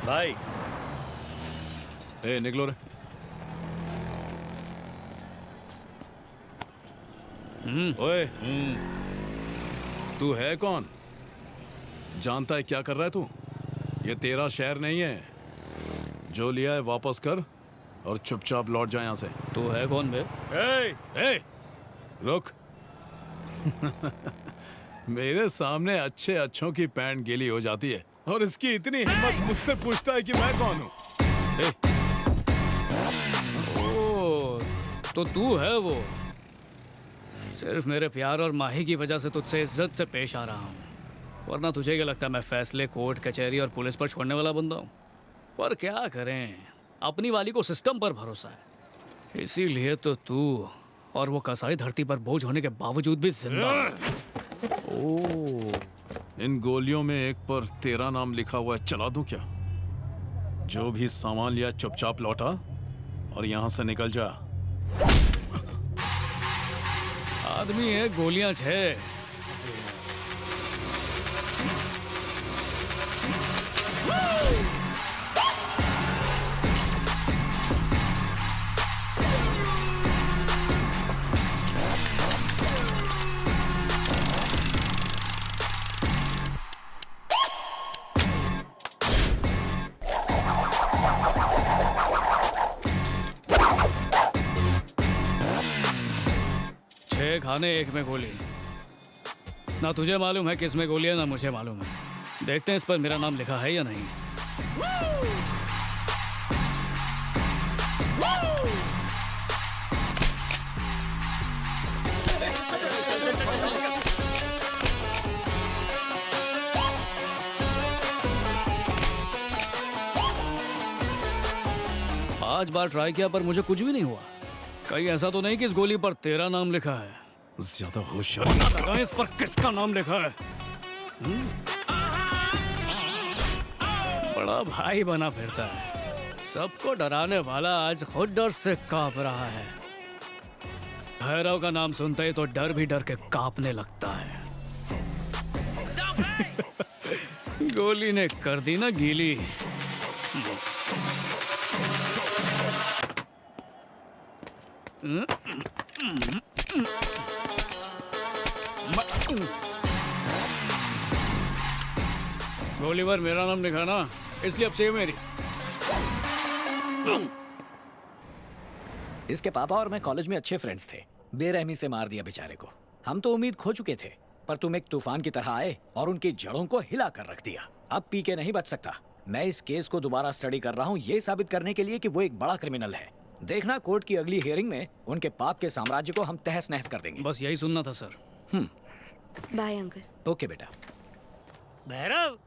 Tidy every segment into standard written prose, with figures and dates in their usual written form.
भाई ए निकलो रे। ओए तू है कौन? जानता है क्या कर रहा है तू? ये तेरा शहर नहीं है। जो लिया है वापस कर और चुपचाप लौट जा यहाँ से। तू है कौन बे? ए रुक। मेरे सामने अच्छे अच्छों की पैंट गीली हो जाती है और इसकी इतनी हिम्मत मुझसे पूछता है कि मैं कौन हूँ। ओ, तो तू है वो। सिर्फ मेरे प्यार और माही की वजह से तुझसे इज्जत से पेश आ रहा हूँ, वरना तुझे क्या लगता है मैं फैसले कोर्ट कचहरी और पुलिस पर छोड़ने वाला बंदा हूँ? पर क्या करें, अपनी वाली को सिस्टम पर भरोसा है, इसीलिए तो तू और वो कसाई धरती पर बोझ होने के बावजूद भी जिंदा है। ओह, इन गोलियों में एक पर तेरा नाम लिखा हुआ है, चला दूं क्या? जो भी सामान लिया चुपचाप लौटा और यहाँ से निकल जा। आदमी है, गोलियां 6। खाने एक में गोली। ना तुझे मालूम है किस में गोली है, ना मुझे मालूम है। देखते हैं इस पर मेरा नाम लिखा है या नहीं। पांच बार ट्राई किया पर मुझे कुछ भी नहीं हुआ। कहीं ऐसा तो नहीं कि इस गोली पर तेरा नाम लिखा है? ज्यादा होशियार। इस पर किसका नाम लिखा है? बड़ा भाई बना फिरता है, सबको डराने वाला आज खुद डर से कांप रहा है। भैरव का नाम सुनते ही तो डर भी डर के कांपने लगता है। गोली ने कर दी ना गीली। गोली पर मेरा नाम लिखा ना, इसलिए अब से मेरी। इसके पापा और मैं कॉलेज में अच्छे फ्रेंड्स थे। बेरहमी से मार दिया बेचारे को। हम तो उम्मीद खो चुके थे, पर तुम एक तूफान की तरह आए और उनकी जड़ों को हिला कर रख दिया। अब पी के नहीं बच सकता। मैं इस केस को दोबारा स्टडी कर रहा हूँ, ये साबित करने के लिए कि वो एक बड़ा क्रिमिनल है। देखना कोर्ट की अगली हियरिंग में उनके पाप के साम्राज्य को हम तहस नहस कर देंगे। बस यही सुनना था सर। Bye uncle. ओके बेटा। भैरव,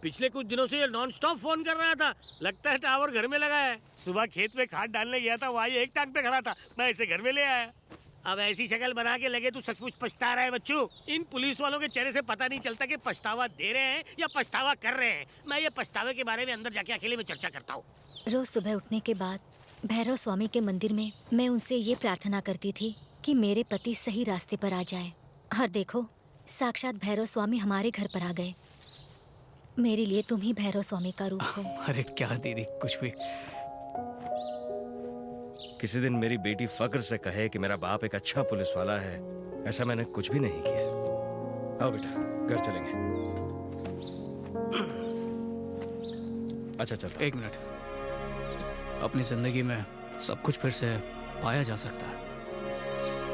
पिछले कुछ दिनों से ये नॉन स्टॉप फोन कर रहा था। लगता है टावर घर में लगा है। सुबह खेत में खाद डालने गया था, वहाँ एक टांग पे खड़ा था, मैं इसे घर में ले आया। अब ऐसी शक्ल बना के लगे तू सचमुच पछता रहा है बच्चू। इन पुलिस वालों के चेहरे से पता नहीं चलता कि पछतावा दे रहे हैं या पछतावा कर रहे हैं। मैं ये पछतावे के बारे में अंदर जाके अकेले में चर्चा करता हूँ। रोज सुबह उठने के बाद भैरव स्वामी के मंदिर में मैं उनसे ये प्रार्थना करती थी कि मेरे पति सही रास्ते पर आ जाएं। और देखो, साक्षात भैरव स्वामी हमारे घर पर आ गए। मेरे लिए तुम ही भैरव स्वामी का रूप हो। अरे क्या दीदी, कुछ भी। किसी दिन मेरी बेटी फक्र से कहे कि मेरा बाप एक अच्छा पुलिस वाला है, ऐसा मैंने कुछ भी नहीं किया। आओ बेटा, घर चलेंगे। अच्छा चलता। एक मिनट। अपनी जिंदगी में सब कुछ फिर से पाया जा सकता है,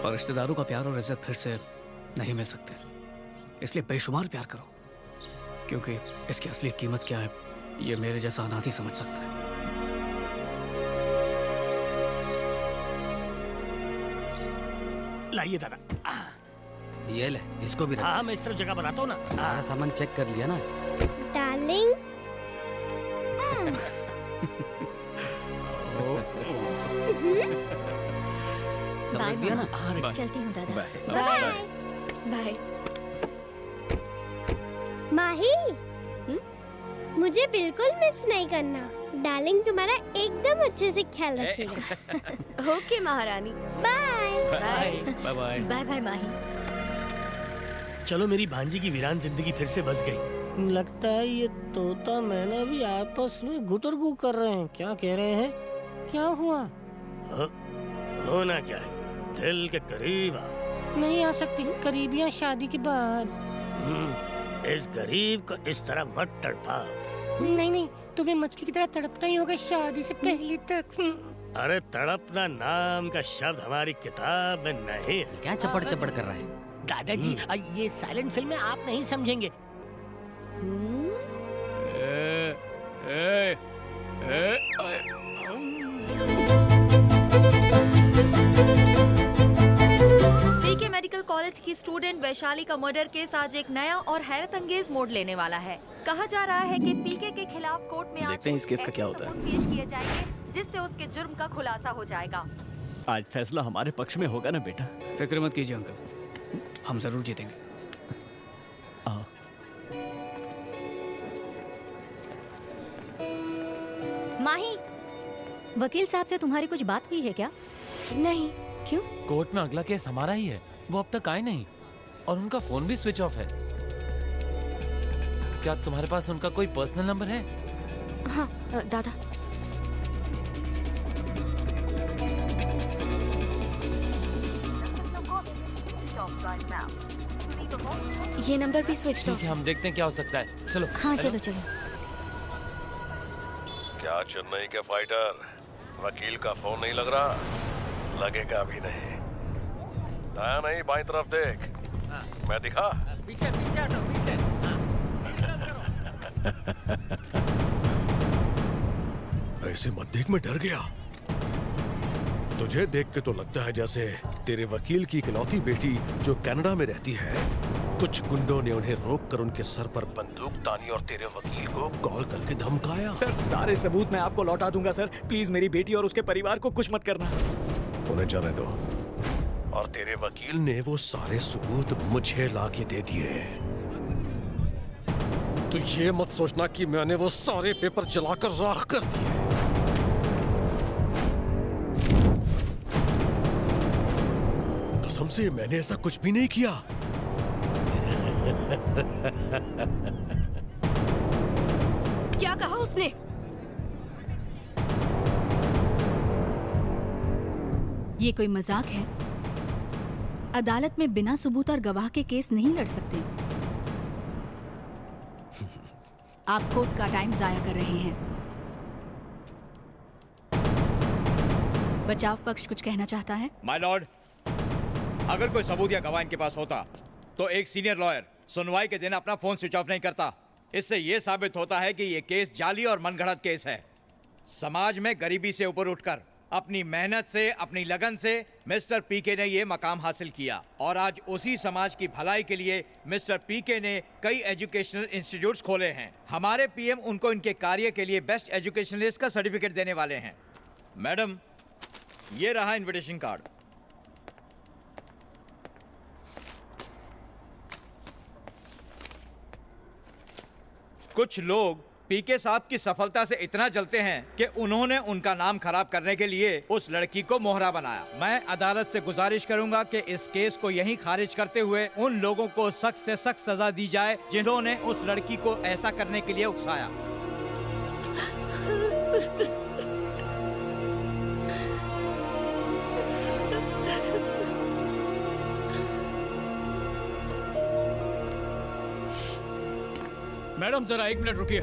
पर रिश्तेदारों का प्यार और इज्जत फिर से नहीं मिल सकते। इसलिए बेशुमार प्यार करो, क्योंकि इसकी असली कीमत क्या है ये मेरे जैसा अनाथ ही समझ सकता है। लाइए दादा। ये ले, इसको भी रख। हाँ, मैं इस तरफ जगह बताता हूँ ना। सारा सामान चेक कर लिया ना? डार्लिंग। बाय दिया ना? मामा। चलती हूँ दादा। बाय। बाय। माही, मुझे बिल्कुल मिस नहीं करना। डार्लिंग तुम्हारा एकदम अच्छे से ख्याल रखेगा। ओके महारानी। Bye bye. Bye bye. Bye bye Mahi. चलो, मेरी भांजी की वीरान जिंदगी फिर से बस गई। लगता है ये तोता मैंने भी आपस में गुटरगू कर रहे हैं। क्या कह रहे हैं? क्या हुआ? होना क्या है? दिल के करीब आओ। नहीं आ सकती, करीबियां शादी के बाद। इस गरीब को इस तरह मत तड़पाओ। नहीं, तुम्हें मछली की तरह तड़पना ही होगा शादी से पहले तक। अरे तड़पना नाम का शब्द हमारी किताब में नहीं है। क्या चपड़ चपड़ कर रहा है? दादाजी, ये साइलेंट फिल्म है, आप नहीं समझेंगे। पीके मेडिकल कॉलेज की स्टूडेंट वैशाली का मर्डर केस आज एक नया और हैरत अंगेज मोड़ लेने वाला है। कहा जा रहा है कि पीके के खिलाफ कोर्ट में आज देखते हैं इस केस का क्या होता है। पेश किए जाएंगे जिससे उसके जुर्म का खुलासा हो जाएगा। आज फैसला हमारे पक्ष में होगा ना बेटा? फिक्र मत कीजिए अंकल, हम जरूर जीतेंगे। माही, वकील साहब से तुम्हारी कुछ बात हुई है क्या? नहीं। क्यों? कोर्ट में अगला केस हमारा ही है। वो अब तक आए नहीं और उनका फोन भी स्विच ऑफ है। क्या तुम्हारे पास उनका कोई पर्सनल नंबर है? हाँ दादा। ये नंबर भी स्विच ठीक है, हम देखते हैं क्या हो सकता है। चलो। हाँ चलो चलो। क्या चेन्नई के फाइटर, वकील का फोन नहीं लग रहा? लगेगा भी नहीं। दाया नहीं, बाईं तरफ देख। मैं दिखा? पीछे हटो, पीछे। ऐसे मत देख, मैं डर गया। तुझे देख के तो लगता है जैसे तेरे वकील की इकलौती बेटी जो कनाडा में रहती है, कुछ गुंडों ने उन्हें रोककर उनके सर पर बंदूक तानी और तेरे वकील को कॉल करके धमकाया। सर सारे सबूत मैं आपको लौटा दूंगा सर। प्लीज मेरी बेटी और उसके परिवार को कुछ मत करना। उन्हें जाने दो। और तेरे वकील ने वो सारे सबूत मुझे लाके दे दिए। तो ये मत सोचना कि मैंने वो सारे पेपर जलाकर राख कर दिए। कसम से मैंने ऐसा कुछ भी नहीं किया। क्या कहा उसने? ये कोई मजाक है? अदालत में बिना सबूत और गवाह के केस नहीं लड़ सकते। आप कोर्ट का टाइम जाया कर रहे हैं। बचाव पक्ष कुछ कहना चाहता है? माय लॉर्ड, अगर कोई सबूत या गवाह इनके पास होता तो एक सीनियर लॉयर सुनवाई के दिन अपना फोन स्विच ऑफ नहीं करता। इससे यह साबित होता है कि यह केस जाली और मनगढ़ंत केस है। समाज में गरीबी से ऊपर उठकर अपनी मेहनत से, अपनी लगन से मिस्टर पीके ने यह मकाम हासिल किया और आज उसी समाज की भलाई के लिए मिस्टर पीके ने कई एजुकेशनल इंस्टीट्यूट्स खोले हैं। हमारे पीएम उनको इनके कार्य के लिए बेस्ट एजुकेशनलिस्ट का सर्टिफिकेट देने वाले हैं। मैडम, ये रहा इनविटेशन कार्ड। कुछ लोग पीके साहब की सफलता से इतना जलते हैं कि उन्होंने उनका नाम खराब करने के लिए उस लड़की को मोहरा बनाया। मैं अदालत से गुजारिश करूंगा कि इस केस को यहीं खारिज करते हुए उन लोगों को सख्त से सख्त सजा दी जाए जिन्होंने उस लड़की को ऐसा करने के लिए उकसाया। मैडम जरा 1 मिनट रुकिए।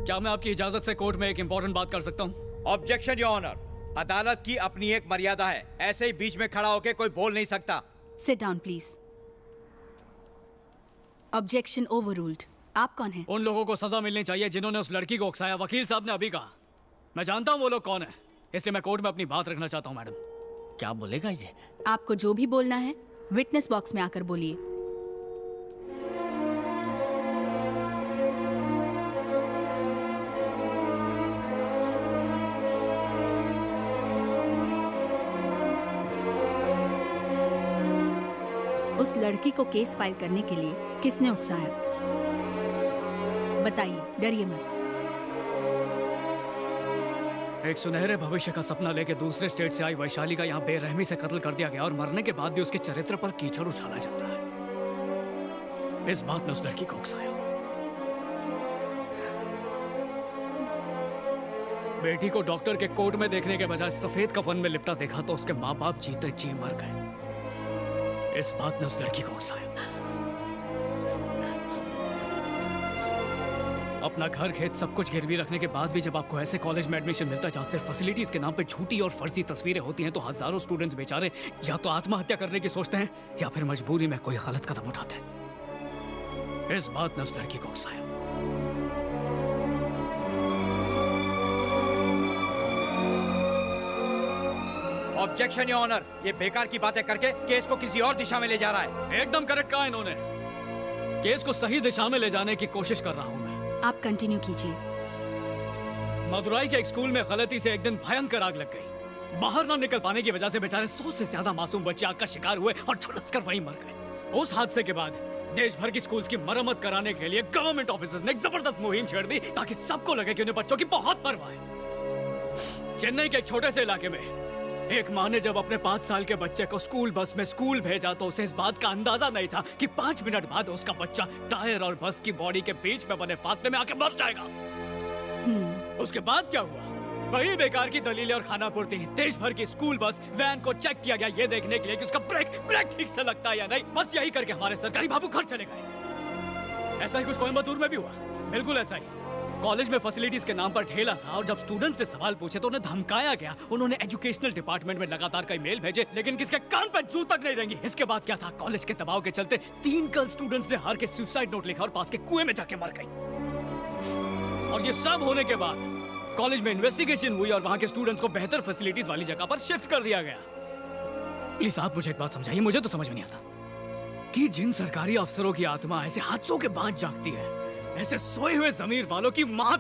क्या मैं आपकी इजाजत से कोर्ट में एक इंपॉर्टेंट बात कर सकता हूं? Objection your honour. अदालत की अपनी एक मर्यादा है, ऐसे ही बीच में खड़ा होकर कोई बोल नहीं सकता। Sit down please. Objection overruled. आप कौन हैं? उन लोगों को सजा मिलनी चाहिए जिन्होंने उस लड़की को उकसाया। वकील साहब ने अभी कहा। मैं जानता हूं वो लोग कौन है, इसलिए मैं कोर्ट में अपनी बात रखना चाहता हूं। मैडम, क्या बोलेगा ये? आपको जो भी बोलना है विटनेस बॉक्स में आकर बोलिए। उस लड़की को केस फाइल करने के लिए किसने उकसाया? बताइए, डरिए मत। एक सुनहरे भविष्य का सपना लेके दूसरे स्टेट से आई वैशाली का यहाँ बेरहमी से कत्ल कर दिया गया और मरने के बाद भी उसके चरित्र पर कीचड़ उछाला जा रहा है। इस बात ने उस लड़की को उकसाया। बेटी को डॉक्टर के कोट में देखने के बजाय सफेद कफन में लिपटा देखा तो उसके माँ बाप जीते जी मर गए। इस बात ने उस लड़की को उकसाया। अपना घर खेत सब कुछ गिरवी रखने के बाद भी जब आपको ऐसे कॉलेज में एडमिशन मिलता है जहाँ सिर्फ फैसिलिटीज के नाम पे झूठी और फर्जी तस्वीरें होती हैं, तो हजारों स्टूडेंट्स बेचारे या तो आत्महत्या करने की सोचते हैं या फिर मजबूरी में कोई गलत कदम उठाते हैं। इस बात ने उस लड़की को उकसाया। ऑब्जेक्शन योर ऑनर, ये बेकार की बातें करके केस को किसी और दिशा में ले जा रहा है। एकदम करेक्ट कहा इन्होंने। केस को सही दिशा में ले जाने की कोशिश कर रहा हूं मैं। आप कंटिन्यू कीजिए। मदुराई के एक स्कूल में गलती से एक दिन भयंकर आग लग गई। बाहर ना निकल पाने की वजह से बेचारे 100 से ज्यादा मासूम बच्चे आग का शिकार हुए और झुलसकर वहीं मर गए। उस हादसे के बाद देश भर की स्कूल्स की मरम्मत कराने के लिए गवर्नमेंट ऑफिसर्स ने एक जबरदस्त मुहिम छेड़ दी ताकि सबको लगे कि उन्हें बच्चों की बहुत परवाह है। चेन्नई के एक छोटे से इलाके में एक माँ ने जब अपने 5 साल के बच्चे को स्कूल बस में स्कूल भेजा तो उसे इस बात का अंदाजा नहीं था कि 5 मिनट बाद उसका बच्चा टायर और बस की बॉडी के बीच में बने फासले में आके मर जाएगा। उसके बाद क्या हुआ? वही बेकार की दलीलें और खानापूर्ति। देश भर की स्कूल बस वैन को चेक किया गया ये देखने के लिए कि उसका ब्रेक ठीक से लगता है या नहीं। बस यही करके हमारे सरकारी बाबू घर चले गए। ऐसा ही कुछ कोयम्बतूर में भी हुआ, बिल्कुल ऐसा ही। कॉलेज में फैसिलिटीज के नाम पर ठेला था और जब स्टूडेंट्स ने सवाल पूछे तो उन्हें धमकाया गया। उन्होंने एजुकेशनल डिपार्टमेंट में लगातार कई मेल भेजे लेकिन किसके कान पर जू तक नहीं रेंगी। इसके बाद क्या था? कॉलेज के दबाव के चलते 3 गर्ल स्टूडेंट्स ने हार के सुसाइड नोट लिखा और पास के कुएं में जाके मर गई। और ये सब होने के बाद कॉलेज में इन्वेस्टिगेशन हुई और वहां के स्टूडेंट्स को बेहतर फैसिलिटीज वाली जगह पर शिफ्ट कर दिया गया। प्लीज आप मुझे एक बात समझाइए, मुझे तो समझ में नहीं आता कि जिन सरकारी अफसरों की आत्मा ऐसे हादसों के बाद जागती है, ऐसे सोए हुए जमीर वालों की मां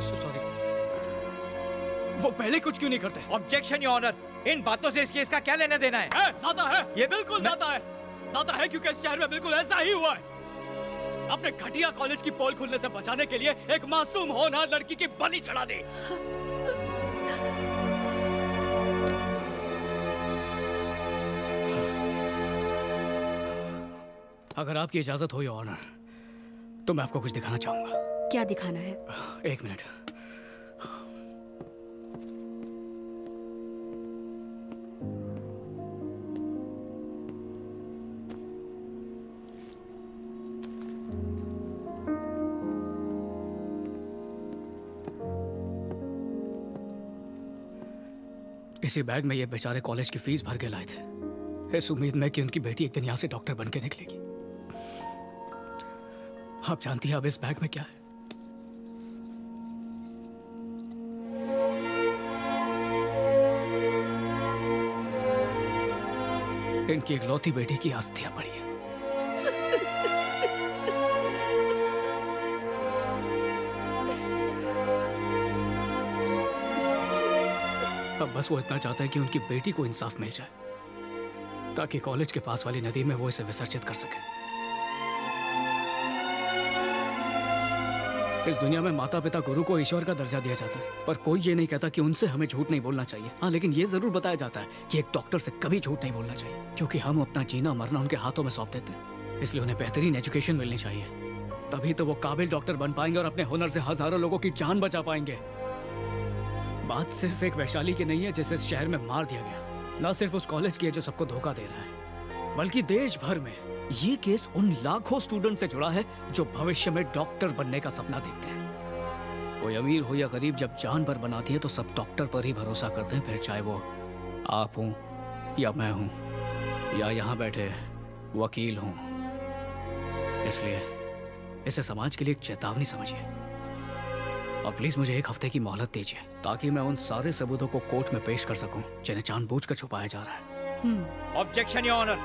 सॉरी, वो पहले कुछ क्यों नहीं करते? ऑब्जेक्शन योर ऑनर, इन बातों से इस केस का क्या लेना देना है? नाता है, ये बिल्कुल नाता है क्योंकि इस शहर में बिल्कुल ऐसा ही हुआ है। अपने घटिया कॉलेज की पोल खुलने से बचाने के लिए एक मासूम होनहार लड़की की बलि चढ़ा दी। अगर आपकी इजाजत हो या ऑनर तो मैं आपको कुछ दिखाना चाहूंगा। क्या दिखाना है? 1 मिनट। इसी बैग में ये बेचारे कॉलेज की फीस भर के लाए थे इस उम्मीद में कि उनकी बेटी एक दिन यहां से डॉक्टर बन के निकलेगी। आप जानती हैं अब इस बैग में क्या है? इनकी इकलौती बेटी की अस्थियां पड़ी हैं। अब बस वो इतना चाहते हैं कि उनकी बेटी को इंसाफ मिल जाए ताकि कॉलेज के पास वाली नदी में वो इसे विसर्जित कर सके। इस दुनिया में माता पिता गुरु को ईश्वर का दर्जा दिया जाता है, पर कोई ये नहीं कहता कि उनसे हमें झूठ नहीं बोलना चाहिए। हाँ, लेकिन ये जरूर बताया जाता है कि एक डॉक्टर से कभी झूठ नहीं बोलना चाहिए क्योंकि हम अपना जीना मरना उनके हाथों में सौंप देते हैं। इसलिए उन्हें बेहतरीन एजुकेशन मिलनी चाहिए, तभी तो वो काबिल डॉक्टर बन पाएंगे और अपने हुनर से हजारों लोगों की जान बचा पाएंगे। बात सिर्फ एक वैशाली की नहीं है जिसे इस शहर में मार दिया गया, ना सिर्फ उस कॉलेज की है जो सबको धोखा दे रहा है, बल्कि देश भर में ये केस उन लाखों स्टूडेंट से जुड़ा है जो भविष्य में डॉक्टर बनने का सपना देखते हैं। कोई अमीर हो या गरीब, जब जान पर बनाती है तो सब डॉक्टर पर ही भरोसा करते हैं, फिर चाहे वो आप हूं या मैं हूं या यहाँ बैठे वकील हूं। इसलिए इसे समाज के लिए एक चेतावनी समझिए और प्लीज मुझे 1 हफ्ते की मोहलत दीजिए ताकि मैं उन सारे सबूतों को कोर्ट में पेश कर सकूं जिन्हें जानबूझकर छुपाया जा रहा है। ऑब्जेक्शन योर ऑनर,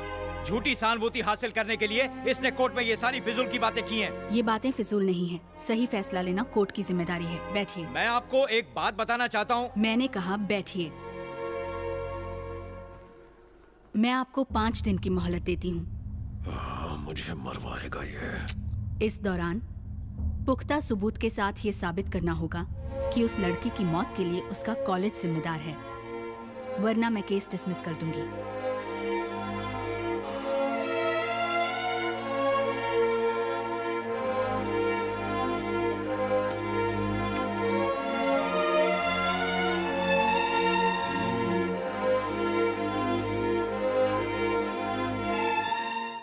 झूठी सहानुभूति हासिल करने के लिए इसने कोर्ट में ये सारी फिजूल की बातें की हैं। ये बातें फिजूल नहीं है, सही फैसला लेना कोर्ट की जिम्मेदारी है। बैठिए। मैं आपको एक बात बताना चाहता हूँ। मैंने कहा बैठिए। मैं आपको 5 दिन की मोहलत देती हूँ। मुझे मरवाएगा ये। इस दौरान पुख्ता सबूत के साथ ये साबित करना होगा कि उस लड़की की मौत के लिए उसका कॉलेज जिम्मेदार है, वरना मैं केस डिसमिस कर दूंगी।